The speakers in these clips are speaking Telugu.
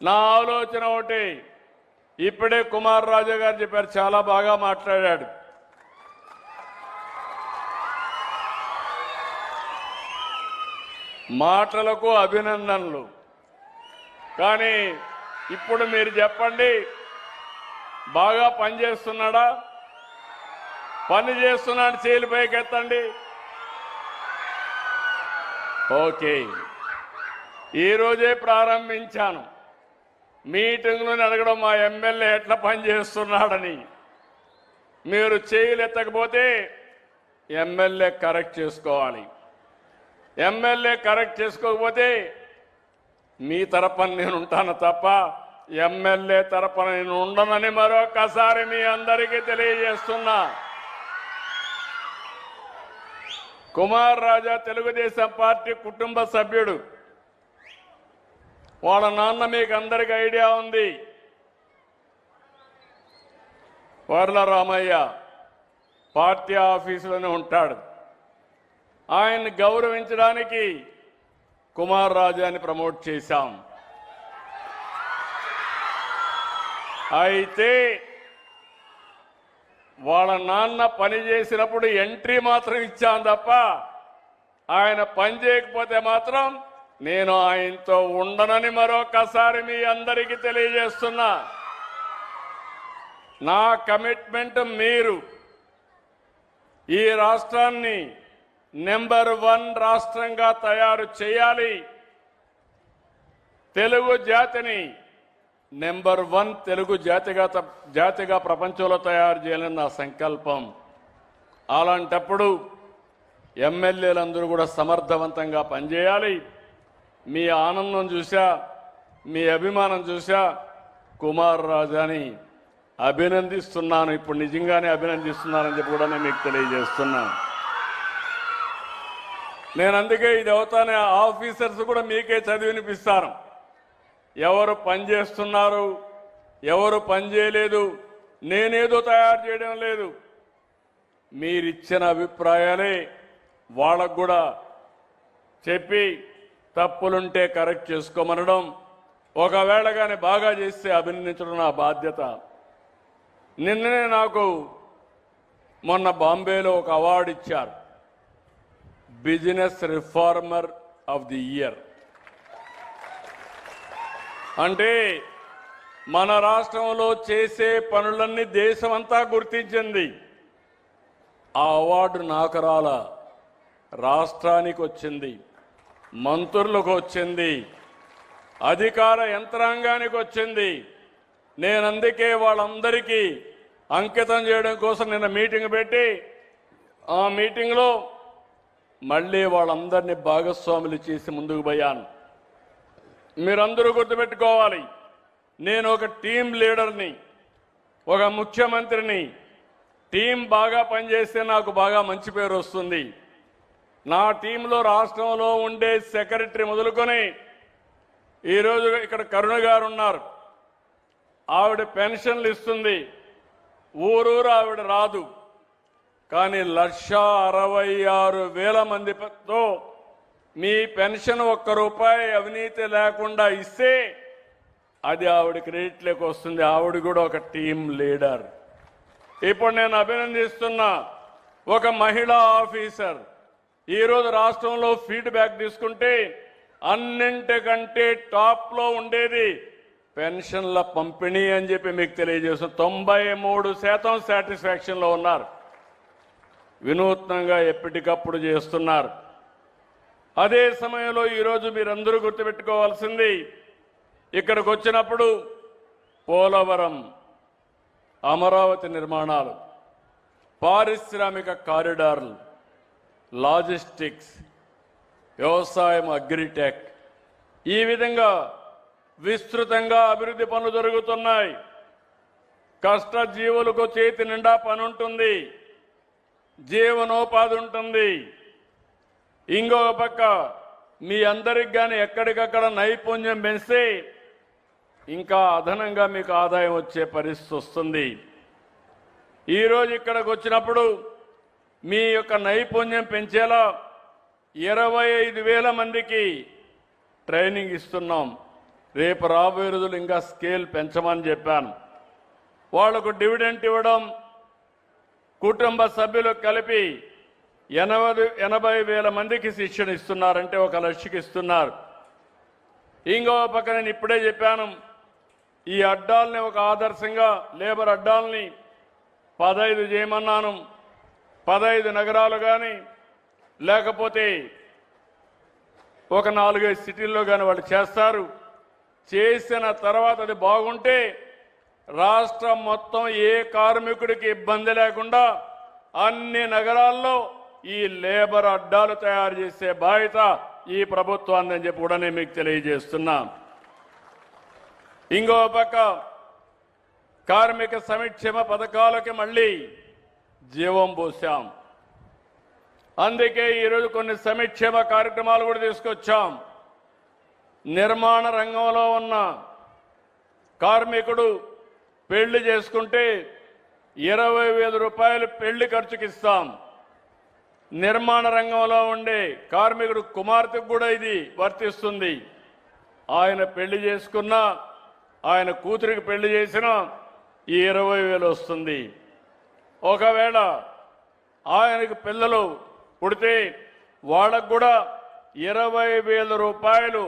నా ఆలోచన ఒకటి, ఇప్పుడే కుమార్ రాజా గారు చెప్పారు, చాలా బాగా మాట్లాడాడు. మాటలకు అభినందనలు. కానీ ఇప్పుడు మీరు చెప్పండి, బాగా పనిచేస్తున్నాడా? పని చేస్తున్నాడు, చేలు పైకెత్తండి. ఓకే, ఈరోజే ప్రారంభించాను. మీటింగ్లోని అడగడం మా ఎమ్మెల్యే ఎట్లా పనిచేస్తున్నాడని. మీరు చేతులు ఎత్తకపోతే ఎమ్మెల్యే కరెక్ట్ చేసుకోవాలి. ఎమ్మెల్యే కరెక్ట్ చేసుకోకపోతే మీ తరపున నేను ఉంటాను తప్ప ఎమ్మెల్యే తరపున నేను ఉండనని మరొకసారి మీ అందరికీ తెలియజేస్తున్నా. కుమార్ రాజా తెలుగుదేశం పార్టీ కుటుంబ సభ్యుడు. వాళ్ళ నాన్న మీకు అందరికీ ఐడియా ఉంది, వర్ల రామయ్య పార్టీ ఆఫీసులోనే ఉంటాడు. ఆయన్ని గౌరవించడానికి కుమార్ రాజాని ప్రమోట్ చేశాం. అయితే వాళ్ళ నాన్న పని చేసినప్పుడు ఎంట్రీ మాత్రం ఇచ్చాను తప్ప ఆయన పని చేయకపోతే మాత్రం నేను ఆయనతో ఉండనని మరొకసారి మీ అందరికీ తెలియజేస్తున్నా. నా కమిట్మెంట్ మీరు ఈ రాష్ట్రాన్ని నెంబర్ 1 రాష్ట్రంగా తయారు చేయాలి. తెలుగు జాతిని నెంబర్ 1 తెలుగు జాతిగా ప్రపంచంలో తయారు చేయాలని నా సంకల్పం. అలాంటప్పుడు ఎమ్మెల్యేలందరూ కూడా సమర్థవంతంగా పనిచేయాలి. మీ ఆనందం చూసా, మీ అభిమానం చూసా కుమార్ రాజాని అభినందిస్తున్నాను. ఇప్పుడు నిజంగానే అభినందిస్తున్నానని చెప్పి కూడా నేను మీకు తెలియజేస్తున్నాను. నేను అందుకే ఇది అవుతానే ఆఫీసర్స్ కూడా మీకే చదివినిపిస్తాను. ఎవరు పని చేస్తున్నారు, ఎవరు పని చేయలేదు, నేనేదో తయారు చేయడం లేదు. మీరిచ్చిన అభిప్రాయాలే వాళ్ళకు కూడా చెప్పి తప్పులుంటే కరెక్ట్ చేసుకోమనడం, ఒకవేళ కానీ బాగా చేస్తే అభినందించడం నా బాధ్యత. నిన్ననే నాకు మొన్న బాంబేలో ఒక అవార్డు ఇచ్చారు, business reformer of the year. అంటే మన రాష్ట్రంలో చేసే పనులన్నీ దేశమంతా గుర్తించింది. ఆ అవార్డు నాకు రాలా, రాష్ట్రానికి వచ్చింది, మంత్రులకు వచ్చింది, అధికార యంత్రాంగానికి వచ్చింది. నేను అందుకే వాళ్ళందరికీ అంకితం చేయడం కోసం నిన్న మీటింగ్ పెట్టి ఆ మీటింగ్లో మళ్ళీ వాళ్ళందరినీ భాగస్వాములు చేసి ముందుకు పోయాను. మీరందరూ గుర్తుపెట్టుకోవాలి, నేను ఒక టీం లీడర్ని, ఒక ముఖ్యమంత్రిని. టీం బాగా పనిచేస్తే నాకు బాగా మంచి పేరు వస్తుంది. నా టీంలో రాష్ట్రంలో ఉండే సెక్రటరీ మొదలుకొని ఈరోజు ఇక్కడ కరుణ గారు ఉన్నారు, ఆవిడ పెన్షన్లు ఇస్తుంది. ఊరూరు ఆవిడ రాదు, కానీ 1,66,000 మందితో మీ పెన్షన్ ₹1 అవినీతి లేకుండా ఇస్తే అది ఆవిడ క్రెడిట్లోకి వస్తుంది. ఆవిడ కూడా ఒక టీం లీడర్. ఇప్పుడు నేను అభినందిస్తున్నా ఒక మహిళా ఆఫీసర్. ఈరోజు రాష్ట్రంలో ఫీడ్బ్యాక్ తీసుకుంటే అన్నింటికంటే టాప్లో ఉండేది పెన్షన్ల పంపిణీ అని చెప్పి మీకు తెలియజేస్తాను. 93% సాటిస్ఫాక్షన్లో ఉన్నారు. వినూత్నంగా ఎప్పటికప్పుడు చేస్తున్నారు. అదే సమయంలో ఈరోజు మీరందరూ గుర్తుపెట్టుకోవాల్సింది, ఇక్కడికి వచ్చినప్పుడు పోలవరం, అమరావతి నిర్మాణాలు, పారిశ్రామిక కారిడార్లు, లాజిస్టిక్స్, వ్యవసాయం, అగ్రిటెక్, ఈ విధంగా విస్తృతంగా అభివృద్ధి పనులు జరుగుతున్నాయి. కష్టజీవులకు చేతి నిండా పని ఉంటుంది, జీవనోపాధి ఉంటుంది. ఇంకొక పక్క మీ అందరికి కానీ ఎక్కడికక్కడ నైపుణ్యం పెంచితే ఇంకా అదనంగా మీకు ఆదాయం వచ్చే పరిస్థితి వస్తుంది. ఈరోజు ఇక్కడికి వచ్చినప్పుడు మీ యొక్క నైపుణ్యం పెంచేలా 25,000 మందికి ట్రైనింగ్ ఇస్తున్నాం. రేపు రాబోయే రోజులు ఇంకా స్కేల్ పెంచమని చెప్పాను. వాళ్లకు డివిడెంట్ ఇవ్వడం, కుటుంబ సభ్యులు కలిపి 80,000 మందికి శిక్షణ ఇస్తున్నారంటే 1 లక్షకి ఇస్తున్నారు. ఇంకో పక్క నేను ఇప్పుడే చెప్పాను, ఈ అడ్డాలని ఒక ఆదర్శంగా లేబర్ అడ్డాలని 15 చేయమన్నాను. 15 నగరాలు కానీ లేకపోతే ఒక 4-5 సిటీల్లో కానీ వాళ్ళు చేస్తారు. చేసిన తర్వాత అది బాగుంటే రాష్ట్రం మొత్తం ఏ కార్మికుడికి ఇబ్బంది లేకుండా అన్ని నగరాల్లో ఈ లేబర్ అడ్డాలు తయారు చేసే బాధ్యత ఈ ప్రభుత్వాన్ని అని చెప్పి కూడా నేను మీకు తెలియజేస్తున్నా. ఇంకో పక్క కార్మిక సంక్షేమ పథకాలకి మళ్ళీ జీవం పోసాం. అందుకే ఈరోజు కొన్ని సంక్షేమ కార్యక్రమాలు కూడా తీసుకొచ్చాం. నిర్మాణ రంగంలో ఉన్న కార్మికుడు పెళ్లి చేసుకుంటే 20,000 రూపాయలు పెళ్లి ఖర్చుకి ఇస్తాం. నిర్మాణ రంగంలో ఉండే కార్మికుడు కుమార్తెకు కూడా ఇది వర్తిస్తుంది. ఆయన పెళ్లి చేసుకున్నా, ఆయన కూతురికి పెళ్లి చేసినా ఈ 20,000 వస్తుంది. ఒకవేళ ఆయనకు పిల్లలు పుడితే వాళ్ళకు కూడా 20,000 రూపాయలు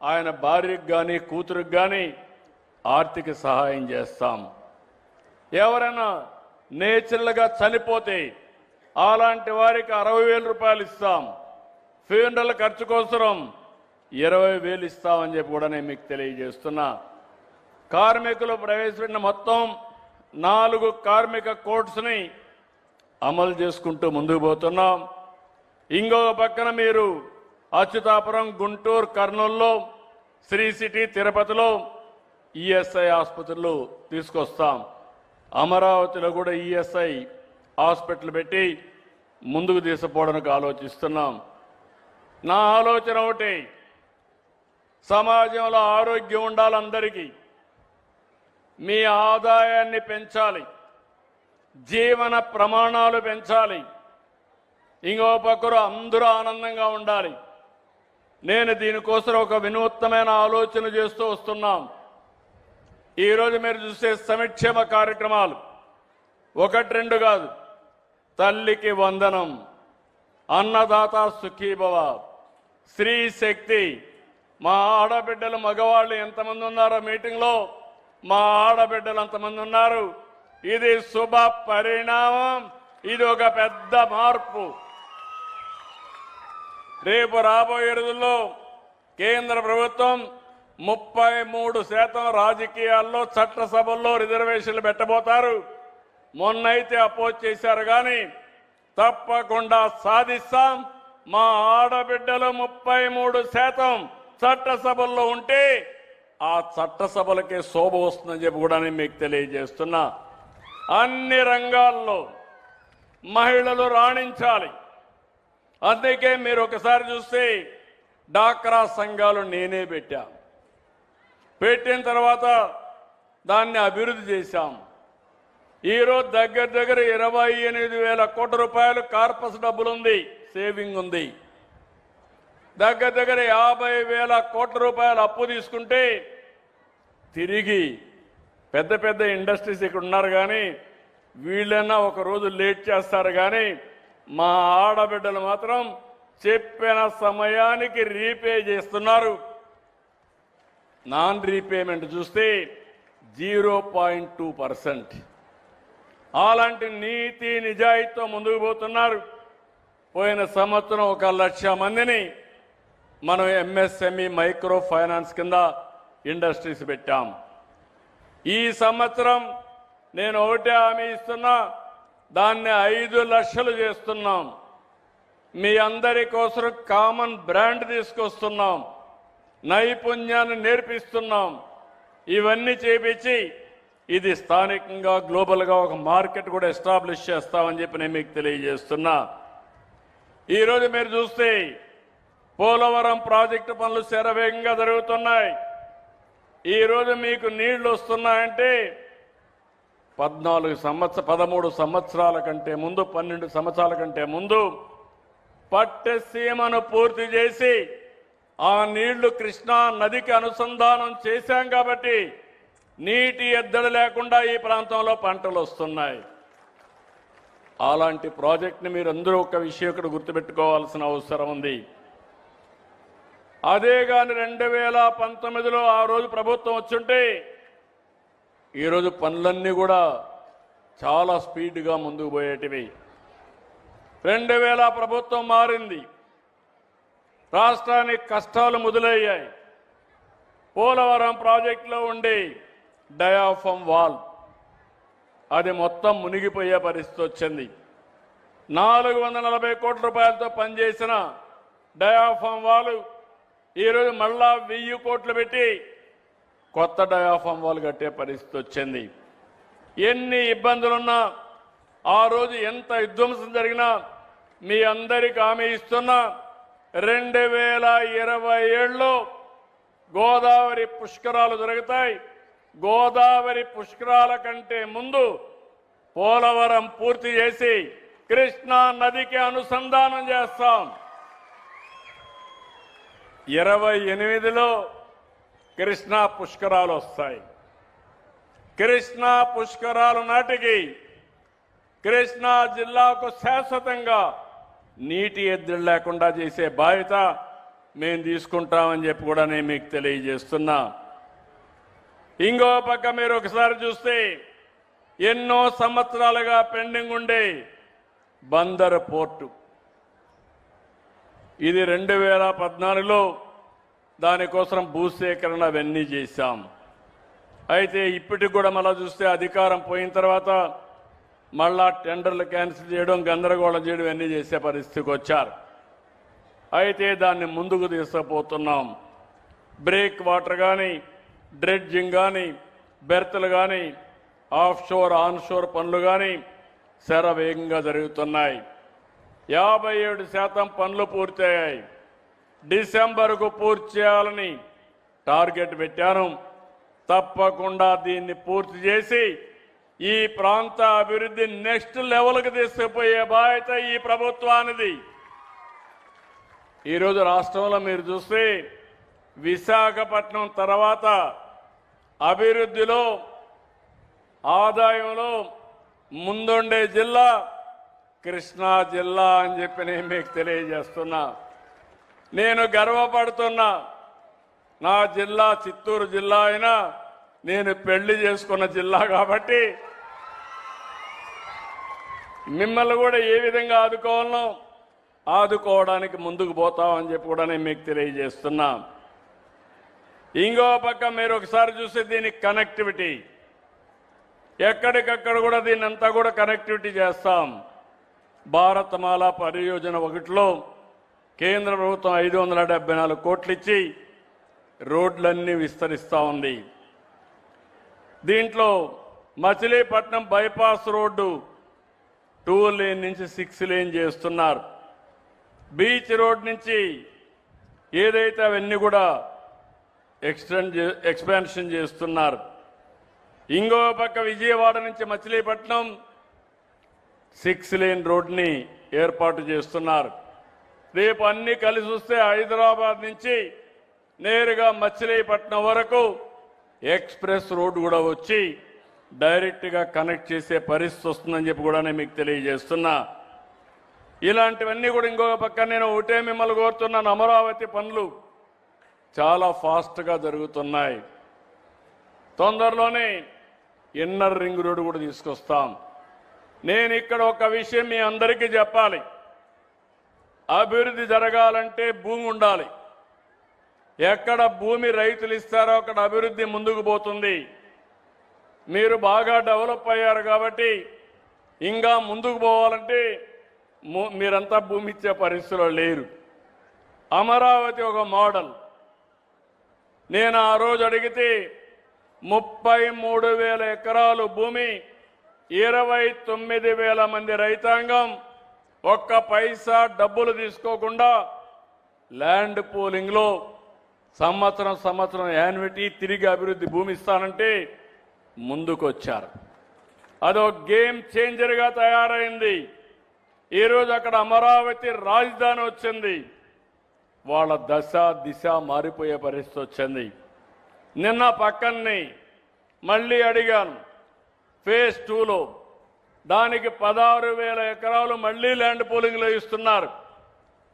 ఆయన భార్యకు కానీ కూతురికి కానీ ఆర్థిక సహాయం చేస్తాం. ఎవరైనా నేచురల్గా చనిపోతే అలాంటి వారికి 60,000 రూపాయలు ఇస్తాం. ఫ్యూనరల్ ఖర్చు కోసం 20,000 ఇస్తామని చెప్పి కూడా నేను మీకు తెలియజేస్తున్నా. కార్మికులు ప్రవేశపెట్టిన మొత్తం 4 కార్మిక కోడ్స్ని అమలు చేసుకుంటూ ముందుకు పోతున్నాం. ఇంకొక పక్కన మీరు అచ్యుతాపురం, గుంటూరు, కర్నూలులో, శ్రీ సిటీ, తిరుపతిలో ఈఎస్ఐ ఆసుపత్రులు తీసుకొస్తాం. అమరావతిలో కూడా ఈఎస్ఐ హాస్పిటల్ పెట్టి ముందుకు తీసుకుపోవడానికి ఆలోచిస్తున్నాం. నా ఆలోచన ఒకటి, సమాజంలో ఆరోగ్యం ఉండాలి, అందరికీ మీ ఆదాయాన్ని పెంచాలి, జీవన ప్రమాణాలు పెంచాలి, ఇంకో పక్కరు అందరూ ఆనందంగా ఉండాలి. నేను దీనికోసం ఒక వినూత్నమైన ఆలోచన చేస్తూ వస్తున్నాం. ఈరోజు మీరు చూసే సంక్షేమ కార్యక్రమాలు 1-2 కాదు. తల్లికి వందనం, అన్నదాత సుఖీభవ, స్త్రీ శక్తి. మా ఆడబిడ్డలు మగవాళ్ళు ఎంతమంది ఉన్నారో మీటింగ్లో, మా ఆడబిడ్డలు అంతమంది ఉన్నారు. ఇది శుభ పరిణామం, ఇది ఒక పెద్ద మార్పు. రేపు రాబోయే రోజుల్లో కేంద్ర ప్రభుత్వం 33% రాజకీయాల్లో, చట్టసభల్లో రిజర్వేషన్లు పెట్టబోతారు. మొన్నైతే అపోజ్ చేశారు, కానీ తప్పకుండా సాధిస్తాం. మా ఆడబిడ్డలు 33% చట్టసభల్లో ఉంటే ఆ చట్టసభలకే శోభ వస్తుందని చెప్పి కూడా నేను మీకు తెలియజేస్తున్నా. అన్ని రంగాల్లో మహిళలు రాణించాలి. అందుకే మీరు ఒకసారి చూస్తే డాక్రా సంఘాలు నేనే పెట్టిన తర్వాత దాన్ని అభివృద్ధి చేశాం. ఈరోజు దగ్గర 28,000 కోట్ల రూపాయలు కార్పస్ డబ్బులుంది, సేవింగ్ ఉంది. దగ్గర 50,000 కోట్ల రూపాయలు అప్పు తీసుకుంటే తిరిగి పెద్ద పెద్ద ఇండస్ట్రీస్ ఇక్కడ ఉన్నారు, కానీ వీళ్ళన్నా ఒక రోజు లేట్ చేస్తారు, కానీ మా ఆడబిడ్డలు మాత్రం చెప్పిన సమయానికి రీపే చేస్తున్నారు. నాన్ రీపేమెంట్ చూస్తే 0.2%. అలాంటి నీతి నిజాయితీతో ముందుకు పోతున్నారు. పోయిన సంవత్సరం 1,00,000 మందిని మనం ఎంఎస్ఎంఈ మైక్రో ఫైనాన్స్ కింద ఇండస్ట్రీస్ పెట్టాం. ఈ సంవత్సరం నేను ఒకటే హామీ ఇస్తున్నా, దాన్ని 5 లక్షలు చేస్తున్నాం. మీ అందరి కోసం కామన్ బ్రాండ్ తీసుకొస్తున్నాం, నైపుణ్యాన్ని నేర్పిస్తున్నాం. ఇవన్నీ చేపించి ఇది స్థానికంగా, గ్లోబల్గా ఒక మార్కెట్ కూడా ఎస్టాబ్లిష్ చేస్తామని చెప్పి నేను మీకు తెలియజేస్తున్నా. ఈరోజు మీరు చూస్తే పోలవరం ప్రాజెక్టు పనులు శరవేగంగా జరుగుతున్నాయి. ఈరోజు మీకు నీళ్లు వస్తున్నాయంటే 13 సంవత్సరాల కంటే ముందు, 12 సంవత్సరాల కంటే ముందు పట్టసీమను పూర్తి చేసి ఆ నీళ్లు కృష్ణా నదికి అనుసంధానం చేశాం కాబట్టి నీటి ఎద్దడి లేకుండా ఈ ప్రాంతంలో పంటలు వస్తున్నాయి. అలాంటి ప్రాజెక్ట్ని మీరందరూ ఒక విషయం ఇక్కడ గుర్తుపెట్టుకోవాల్సిన అవసరం ఉంది. అదే కానీ 2019లో ఆ రోజు ప్రభుత్వం వచ్చుంటే ఈరోజు పనులన్నీ కూడా చాలా స్పీడ్గా ముందుకు పోయేటివి. 2000 ప్రభుత్వం మారింది, రాష్ట్రానికి కష్టాలు మొదలయ్యాయి. పోలవరం ప్రాజెక్టులో ఉండి డయాఫ్రమ్ వాల్ అది మొత్తం మునిగిపోయే పరిస్థితి వచ్చింది. 440 కోట్ల రూపాయలతో పనిచేసిన డయాఫ్రమ్ వాల్ ఈరోజు మళ్ళా 1000 కోట్లు పెట్టి కొత్త డయాఫ్రమ్ వాల్ కట్టే పరిస్థితి వచ్చింది. ఎన్ని ఇబ్బందులున్నా, ఆ రోజు ఎంత విధ్వంసం జరిగినా మీ అందరికీ హామీ ఇస్తున్నా 2027లో గోదావరి పుష్కరాలు జరుగుతాయి. గోదావరి పుష్కరాల కంటే ముందు పోలవరం పూర్తి చేసి కృష్ణా నదికి అనుసంధానం చేస్తాం. 28లో కృష్ణా పుష్కరాలు వస్తాయి. కృష్ణా పుష్కరాల నాటికి కృష్ణా జిల్లాకు శాశ్వతంగా నీటి ఎద్దడి లేకుండా చేసే బాధ్యత మేము తీసుకుంటామని చెప్పి కూడా నేను మీకు తెలియజేస్తున్నా. ఇంకో పక్క మీరు ఒకసారి చూస్తే ఎన్నో సంవత్సరాలుగా పెండింగ్ ఉండే బందర్ పోర్టు ఇది 2014లో దానికోసం భూసేకరణ అవన్నీ చేశాం. అయితే ఇప్పటికి కూడా మళ్ళా చూస్తే అధికారం పోయిన తర్వాత మళ్ళా టెండర్లు క్యాన్సిల్ చేయడం, గందరగోళం చేయడం అన్నీ చేసే పరిస్థితికి వచ్చారు. అయితే దాన్ని ముందుకు తీసుకుపోతున్నాం. బ్రేక్ వాటర్ కానీ, డ్రెడ్జింగ్ కానీ, బెర్తలు కానీ, ఆఫ్ షోర్ ఆన్ షోర్ పనులు కానీ శరవేగంగా జరుగుతున్నాయి. 57% పనులు పూర్తయ్యాయి. డిసెంబర్కు పూర్తి చేయాలని టార్గెట్ పెట్టాను. తప్పకుండా దీన్ని పూర్తి చేసి ఈ ప్రాంత అభివృద్ధి నెక్స్ట్ లెవెల్కి తీసుకుపోయే బాధ్యత ఈ ప్రభుత్వానిది. ఈరోజు రాష్ట్రంలో మీరు చూస్తే విశాఖపట్నం తర్వాత అభివృద్ధిలో, ఆదాయంలో ముందుండే జిల్లా కృష్ణా జిల్లా అని చెప్పి నేను మీకు తెలియజేస్తున్నా. నేను గర్వపడుతున్నా. నా జిల్లా చిత్తూరు జిల్లా అయినా నేను పెళ్లి చేసుకున్న జిల్లా కాబట్టి మిమ్మల్ని కూడా ఏ విధంగా ఆదుకోవాలో ఆదుకోవడానికి ముందుకు పోతామని చెప్పి కూడా నేను మీకు తెలియజేస్తున్నా. ఇంకో పక్క మీరు ఒకసారి చూస్తే దీనికి కనెక్టివిటీ ఎక్కడికక్కడ కూడా దీన్ని అంతా కూడా కనెక్టివిటీ చేస్తాం. భారతమాల పరియోజన 1లో కేంద్ర ప్రభుత్వం 574 కోట్లు ఇచ్చి రోడ్లన్నీ విస్తరిస్తూ ఉంది. దీంట్లో మచిలీపట్నం బైపాస్ రోడ్డు 2 లేన్ నుంచి 6 లేన్ చేస్తున్నారు. బీచ్ రోడ్ నుంచి ఏదైతే అవన్నీ కూడా ఎక్స్పాన్షన్ చేస్తున్నారు. ఇంకో పక్క విజయవాడ నుంచి మచిలీపట్నం 6 లేన్ రోడ్ని ఏర్పాటు చేస్తున్నారు. రేపు అన్ని కలిసి వస్తే హైదరాబాద్ నుంచి నేరుగా మచిలీపట్నం వరకు ఎక్స్ప్రెస్ రోడ్డు కూడా వచ్చి డైరెక్ట్గా కనెక్ట్ చేసే పరిస్థితి వస్తుందని చెప్పి కూడా నేను మీకు తెలియజేస్తున్నా. ఇలాంటివన్నీ కూడా ఇంకొక పక్క నేను ఒకటే మిమ్మల్ని కోరుతున్నాను. అమరావతి పనులు చాలా ఫాస్ట్గా జరుగుతున్నాయి. తొందరలోనే ఇన్నర్ రింగ్ రోడ్డు కూడా తీసుకొస్తాం. నేను ఇక్కడ ఒక విషయం మీ అందరికీ చెప్పాలి. అభివృద్ధి జరగాలంటే భూమి ఉండాలి. ఎక్కడ భూమి రైతులు ఇస్తారో అక్కడ అభివృద్ధి ముందుకు పోతుంది. మీరు బాగా డెవలప్ అయ్యారు కాబట్టి ఇంకా ముందుకు పోవాలంటే మీరంతా భూమి ఇచ్చే పరిస్థితిలో లేరు. అమరావతి ఒక మోడల్. నేను ఆ రోజు అడిగితే 33,000 ఎకరాలు భూమి, 29,000 మంది రైతాంగం, ఒక్క పైసా డబ్బులు తీసుకోకుండా ల్యాండ్ పూలింగ్లో సంవత్సరం యాన్యుటీ తిరిగి అభివృద్ధి భూమి ఇస్తానంటే ముందుకొచ్చారు. అదో గేమ్ చేంజర్గా తయారైంది. ఈరోజు అక్కడ అమరావతి రాజధాని వచ్చింది. వాళ్ళ దశ దిశ మారిపోయే పరిస్థితి వచ్చింది. నిన్న పక్కన్ని మళ్ళీ అడిగాను, ఫేజ్ 2లో దానికి 16,000 ఎకరాలు మళ్ళీ ల్యాండ్ పూలింగ్లో ఇస్తున్నారు.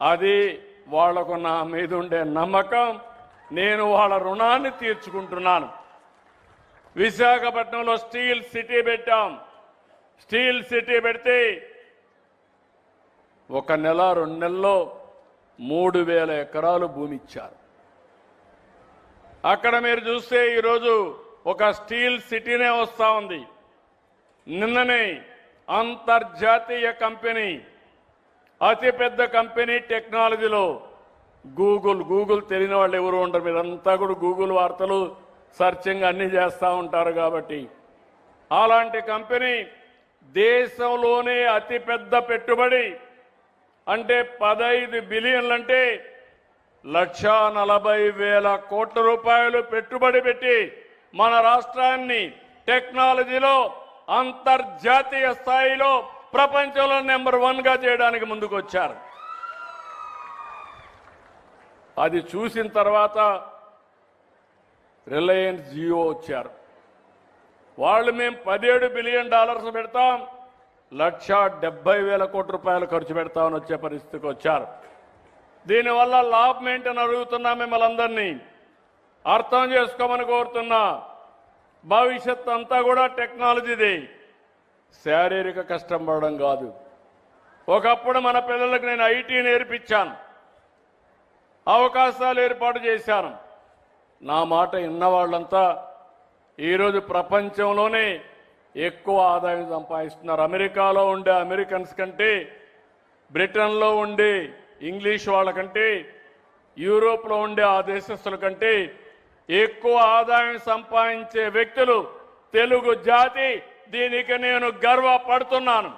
అది వాళ్లకు నా మీద ఉండే నమ్మకం. నేను వాళ్ళ రుణాన్ని తీర్చుకుంటున్నాను. విశాఖపట్నంలో స్టీల్ సిటీ పెట్టాం. స్టీల్ సిటీ పెడితే 1 నెల 2 నెలల్లో 3,000 ఎకరాలు భూమి ఇచ్చారు. అక్కడ మీరు చూస్తే ఈరోజు ఒక స్టీల్ సిటీనే వస్తూ ఉంది. నిన్ననే అంతర్జాతీయ కంపెనీ, అతిపెద్ద కంపెనీ టెక్నాలజీలో గూగుల్ తెలియని వాళ్ళు ఎవరు ఉండరు. మీరంతా కూడా గూగుల్ వార్తలు సర్చింగ్ అన్ని చేస్తూ ఉంటారు కాబట్టి, అలాంటి కంపెనీ దేశంలోనే అతిపెద్ద పెట్టుబడి అంటే 15 బిలియన్లు అంటే 1,40,000 కోట్ల రూపాయలు పెట్టుబడి పెట్టి మన రాష్ట్రాన్ని టెక్నాలజీలో అంతర్జాతీయ స్థాయిలో ప్రపంచంలో నెంబర్ 1గా చేయడానికి ముందుకు వచ్చారు. అది చూసిన తర్వాత రిలయన్స్ జియో వచ్చారు. వాళ్ళు మేము $17 బిలియన్ పెడతాం, 1,70,000 కోట్ల రూపాయలు ఖర్చు పెడతామని వచ్చే పరిస్థితికి వచ్చారు. దీనివల్ల లాభం ఏంటని అడుగుతున్నా, మిమ్మల్ని అందరినీ అర్థం చేసుకోమని కోరుతున్నా. భవిష్యత్ అంతా కూడా టెక్నాలజీది, శారీరక కష్టం పడడం కాదు. ఒకప్పుడు మన పిల్లలకు నేను ఐటీ నేర్పించాను, అవకాశాలు ఏర్పాటు చేశాను. నా మాట విన్న వాళ్ళంతా ఈరోజు ప్రపంచంలోనే ఎక్కువ ఆదాయం సంపాదిస్తున్నారు. అమెరికాలో ఉండే అమెరికన్స్ కంటే, బ్రిటన్లో ఉండే ఇంగ్లీష్ వాళ్ళకంటే, యూరోప్లో ఉండే ఆ దేశస్తుల కంటే ఎక్కువ ఆదాయం సంపాదించే వ్యక్తులు తెలుగు జాతి. దీనికి నేను గర్వపడుతున్నాను.